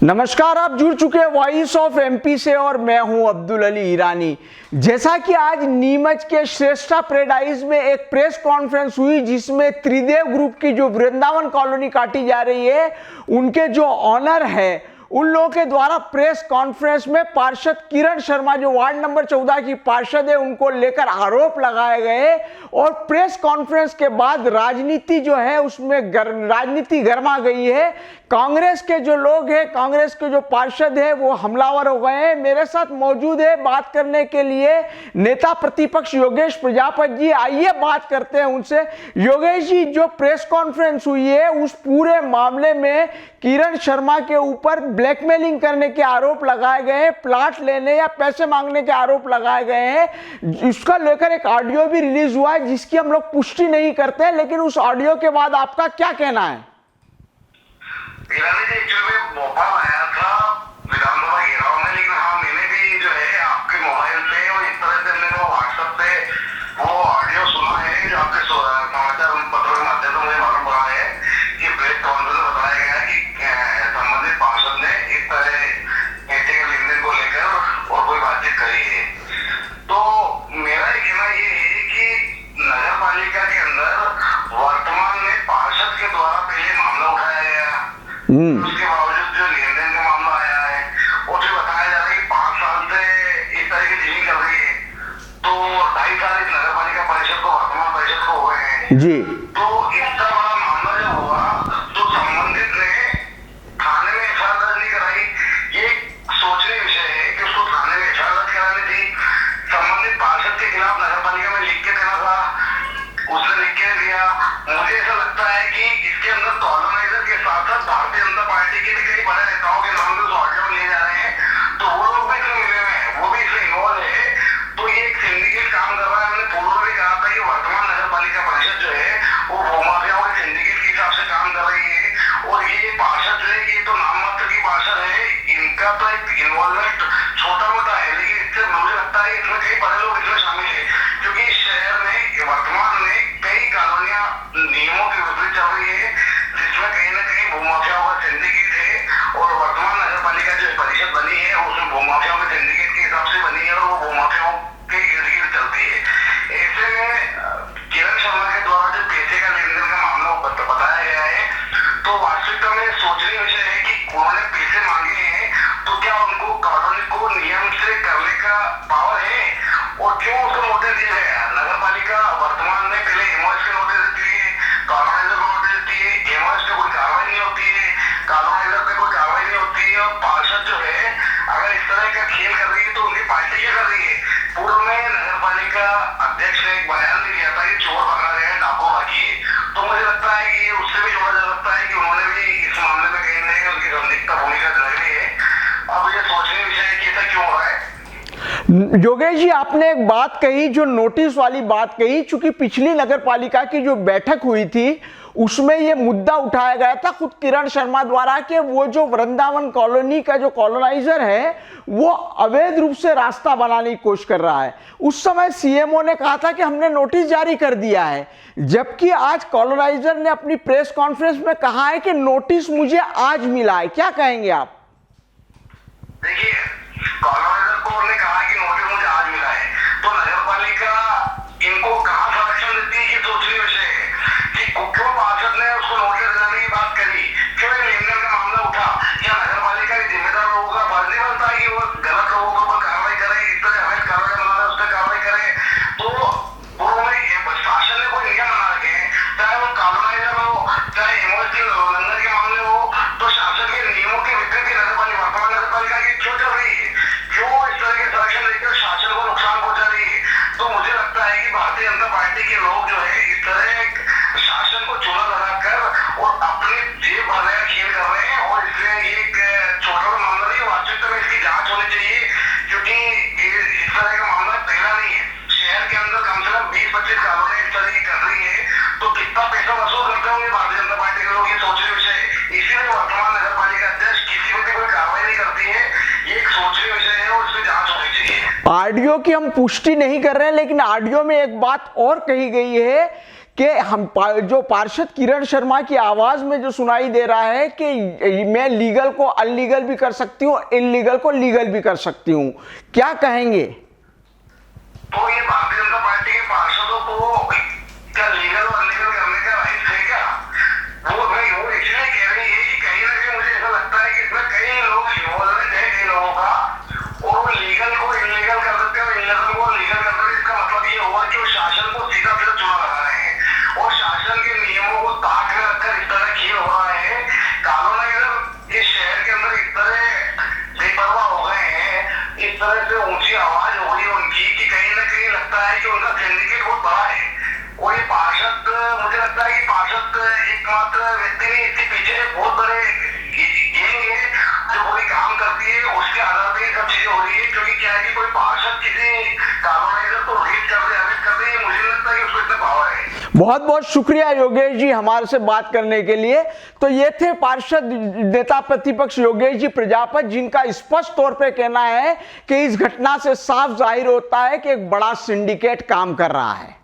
नमस्कार, आप जुड़ चुके हैं वॉइस ऑफ एमपी से और मैं हूं अब्दुल अली ईरानी। जैसा कि आज नीमच के श्रेष्ठा पैराडाइज में एक प्रेस कॉन्फ्रेंस हुई जिसमें त्रिदेव ग्रुप की जो वृंदावन कॉलोनी काटी जा रही है उनके जो ऑनर है उन लोगों के द्वारा प्रेस कॉन्फ्रेंस में पार्षद किरण शर्मा जो वार्ड नंबर 14 की पार्षद है उनको लेकर आरोप लगाए गए और प्रेस कॉन्फ्रेंस के बाद राजनीति जो है उसमें राजनीति गर्मा गई है। कांग्रेस के जो लोग हैं, कांग्रेस के जो पार्षद है वो हमलावर हो गए हैं। मेरे साथ मौजूद है बात करने के लिए नेता प्रतिपक्ष योगेश प्रजापति जी। आइए बात करते हैं उनसे। योगेश जी, जो प्रेस कॉन्फ्रेंस हुई है उस पूरे मामले में किरण शर्मा के ऊपर ब्लैकमेलिंग करने के आरोप लगाए गए हैं, प्लाट लेने या पैसे मांगने के आरोप लगाए गए हैं। इसका लेकर एक ऑडियो भी रिलीज हुआ है जिसकी हम लोग पुष्टि नहीं करते हैं, लेकिन उस ऑडियो के बाद आपका क्या कहना है? मौका आया था विधानसभा घेराव में, लेकिन हाँ मैंने भी जो है आपके मोबाइल पे और इस तरह से मैंने व्हाट्सएप पे वो ऑडियो सुना है जो आपके समाचार पत्रों के माध्यम से मुझे मालूम पड़ा है कि प्रेस कॉन्फ्रेंस में बताया गया कि संबंधित पार्षद ने इस तरह पैसे के लेन देन को लेकर और कोई बातचीत करी है। तो मेरा कहना ये है कि नगर पालिका के अंदर वर्तमान में पार्षद के द्वारा पहले मामला उठाया गया, उसके बावजूद जो लेन देन का मामला आया है और जो बताया जा रहा है कि 5 साल से इस तरह की डीलिंग चल रही है, तो 2.5 साल इस नगर पालिका परिषद को वर्तमान परिषद को हुए हैं जी। तो इतना बड़ा मामला जब हुआ तो संबंधित ने थाने में एफआईआर दर्ज नहीं कराई। ये सोचने विषय है कि उसको थाने में एफआईआर दर्ज करानी थी, संबंधित पार्षद के खिलाफ नगर पालिका में लिख के देना था, उसने लिख के दिया। मुझे ऐसा लगता है कि इसके अंदर कॉलोनाइजर के साथ साथ भारतीय जनता पार्टी के भी कई बड़े नेताओं के नाम भी उस ऑडियो में लिए जा रहे हैं, तो वो लोग भी इसमें मिले हुए हैं, वो भी इसमें इन्वॉल्व है। तो ये एक सिंडिकेट काम कर रहा है। मैंने पूर्व में भी कहा था कि वर्तमान नगर पालिका परिषद जो है वो भूमाफियाओं के सिंडिकेट के हिसाब से काम कर रही है। और ये पार्षद जो है ये तो नाम मात्र की पार्षद है, इनका तो एक इन्वॉल्वमेंट छोटा मोटा है, लेकिन इससे मुझे लगता है इसमें कई बड़े लोग इसमें शामिल है, क्योंकि शहर में वर्तमान में कई कॉलोनियां नियमों के विपरीत चल रही है, जिसमें कहीं ना कहीं भूमाफियाओं का सिंडिकेट है। और वर्तमान नगर पालिका जो परिषद बनी है उसमें भूमाफियाओं के सिंडिकेट के हिसाब से बनी है और वो भूमाफियाओं के इर्द गिर्द चलती है। ऐसे में किरण शर्मा के द्वारा जो पैसे का लेन देन का मामला बताया गया है, तो वास्तविकता में सोचने विषय है कि उन्होंने पैसे मांगे हैं तो क्या उनको कॉलोनी को नियम से करने का पावर है और क्यों उसको नोटिस दिया गया? नगर पालिका वर्तमान में पहले एमओएस के नोटिस देती है, कॉलोनाइजर को नोटिस देती है, एमओएस पे कोई कार्रवाई नहीं होती है, कॉलोनाइजर पे कोई कार्रवाई नहीं होती है। और पार्षद जो है अगर इस तरह का खेल कर रही है तो उनकी पार्टी क्या कर रही है? पूर्व में नगर पालिका अध्यक्ष ने एक बयान भी दिया था कि चोर पकड़ा गया है, डाकू बाकी है। तो मुझे लगता है कि उससे भी जोड़ा जा सकता है कि उन्होंने भी इस मामले में कहीं ना कहीं उनकी संदिग्ध भूमिका लग रही है। अब ये सोचने विषय है कि ऐसा क्यों हो रहा है। योगेश जी, आपने एक बात कही जो नोटिस वाली बात कही, चूंकि पिछली नगर पालिका की जो बैठक हुई थी उसमें ये मुद्दा उठाया गया था खुद किरण शर्मा द्वारा कि वो जो वृंदावन कॉलोनी का जो कॉलोनाइजर है वो अवैध रूप से रास्ता बनाने की कोशिश कर रहा है। उस समय सीएमओ ने कहा था कि हमने नोटिस जारी कर दिया है, जबकि आज कॉलोनाइजर ने अपनी प्रेस कॉन्फ्रेंस में कहा है कि नोटिस मुझे आज मिला है। क्या कहेंगे आप? देखिए, कॉलोनाइजर को उन्होंने कहा कि नोटिस मुझे आज मिला है, तो नगर पालिका इनको कहां संरक्षण देती है ये सोचने विषय है कि क्यों पार्षद ने उसको नोटिस देने की बात करी, क्यों लेन देन का मामला उठा। क्या नगर पालिका के जिम्मेदार लोगों का फर्ज नहीं बनता है कि वो गलत लोगों के ऊपर कार्रवाई करे, इस तरह अवैध कार्रवाई बनाना उस पर कार्रवाई करे? तो पूर्व में शासन ने कोई नियम बना रखे हैं, चाहे वो कॉलोनाइजर हो चाहे एमओएस के उल्लंघन के मामले हो, तो शासन के नियमों के विपरीत नगर पालिका वर्तमान नगर पालिका की क्यों चल रही है? क्यों इस तरह के संरक्षण देकर शासन को नुकसान पहुंचा रही है? तो मुझे लगता है कि भारतीय जनता पार्टी के लोग जो है इस तरह शासन को चूना लगाकर और अपने जेब भरने का खेल कर रहे हैं। और इसलिए ये एक छोटा सा मामला नहीं, वास्तविकता में इसकी जांच होनी चाहिए, क्योंकि इस तरह का मामला पहला नहीं है। शहर के अंदर कम से कम 20-25 कॉलोनी इस तरह की कर रही है, तो कितना पैसा वसूल करते होंगे भारतीय जनता पार्टी के लोग, ये सोचने विषय है। इसीलिए वर्तमान नगर पालिका अध्यक्ष किसी पर भी कोई कार्रवाई नहीं करती है, ये एक सोचने विषय है और इसमें जांच होनी चाहिए। ऑडियो की हम पुष्टि नहीं कर रहे हैं, लेकिन ऑडियो में एक बात और कही गई है कि हम जो पार्षद किरण शर्मा की आवाज में जो सुनाई दे रहा है कि मैं लीगल को अनलीगल भी कर सकती हूँ, इनलीगल को लीगल भी कर सकती हूँ, क्या कहेंगे? तो ये भारतीय जनता पार्टी के पार्षदों को क्या लीगल और अनलीगल करने का राइट है क्या? वो इसलिए कह रही है कि कहीं ना कहीं मुझे ऐसा लगता है कि इसमें कई लोग इन्वॉल्वमेंट है कई लोगों का, और वो लीगल को इनलीगल कर देते हैं और इनलीगल को लीगल कर देते हैं। इसका मतलब ये हुआ कि वो शासन को सीधा सीधा चुना लगा रहे हैं और शासन के नियमों को ताक में रखकर इस तरह खेल हो रहा है। कानून अगर इस शहर के अंदर इस तरह बेपरवाह हो गए हैं, इस तरह से ऊंची आवाज हो गई उनकी कि कहीं ना कहीं लगता है कि उनका सिंडिकेट बहुत बड़ा है। और ये पार्षद, मुझे लगता है कि पार्षद एकमात्र व्यक्ति नहीं, इसके पीछे बहुत बड़े गैंग है जो पूरी काम करती है, उसके आधार पर ये सब चीजें हो रही है। क्योंकि क्या है कि कोई पार्षद किसी कॉलोनाइजर को रीड कर दे, अरेस्ट कर दे, मुझे नहीं लगता है कि उसको इतना पावर है। बहुत बहुत शुक्रिया योगेश जी हमारे से बात करने के लिए। तो ये थे पार्षद नेता प्रतिपक्ष योगेश जी प्रजापत, जिनका स्पष्ट तौर पे कहना है कि इस घटना से साफ जाहिर होता है कि एक बड़ा सिंडिकेट काम कर रहा है।